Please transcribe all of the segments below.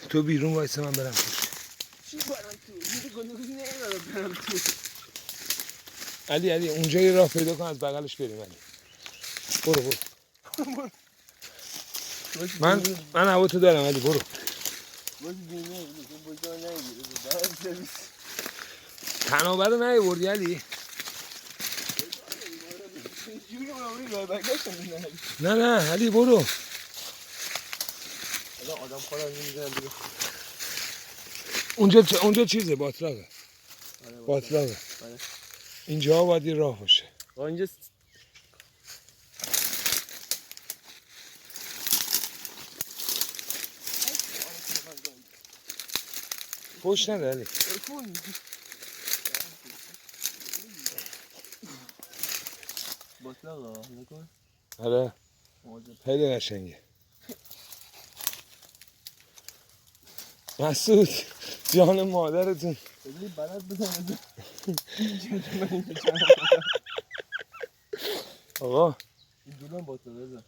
تو بیرون وایسه من برم توش. چی برم تو؟ میگه گندگوزی نمیدارم برم تو. علی اونجا یه راه پیدا کن از بغلش بریم علی. برو. من هوا تو دارم علی برو. تنابه رو نیاوردی علی؟ نه علی برو. آدم خودم نمی‌ذارم دیگه. اونجا چیزه باطلاقه. باطلاقه. اینجا باید یه راه باشه. اینجا پشت نده علی. باطلاقه نکن. آره خیلی قشنگه. مسعود جان مادرتون ببینی بلد بزن. آقا این دولم باطلاقه بزن.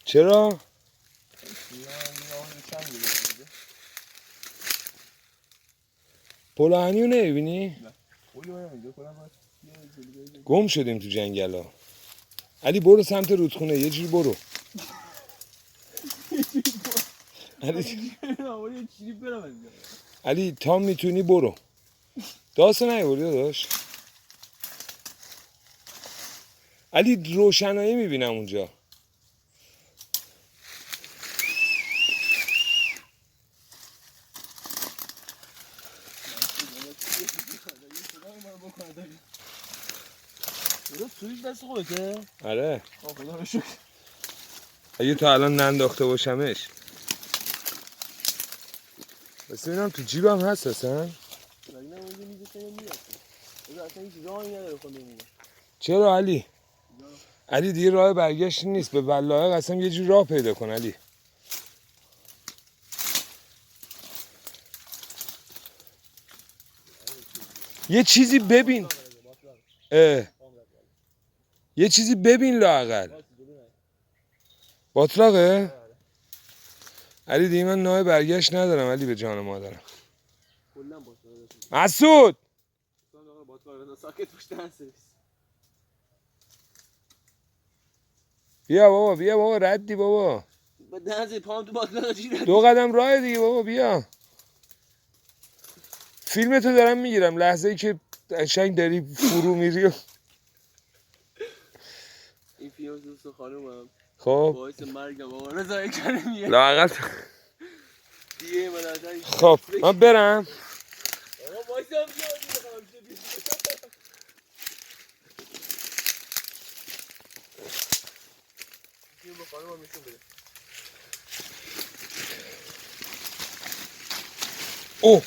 چرا؟ پولانیو نمیبینی؟ گم شدیم تو جنگل ها. علی برو سمت رودخونه یه جوری برو. علی تا میتونی برو. داستو نیوردی داداش. علی روشنایی میبینم اونجا. سویش دست خودته؟ آره خدا رو شکر. اگه تا الان ننداخته باشمش. بس ببینم تو جیبم هست اصلا. چرا علی؟ علی دیگه راه برگشت نیست. به والله قسم یه جور راه پیدا کن علی. یه چیزی ببین. یه چیزی ببین لااقل. باطلاقه؟ علی دیگه من ناه برگشت ندارم علی به جان مادرم. مسعود بیا بابا ردی بابا. دو قدم راه دیگه بابا بیا. فیلمتو دارم میگیرم لحظه ای که قشنگ داری فرو میری. این فیلم دوست خانومم خب باعث مرگم آقا رضا کریمیه لااقل. دیگه من خب من برم. آقا وایسا اوه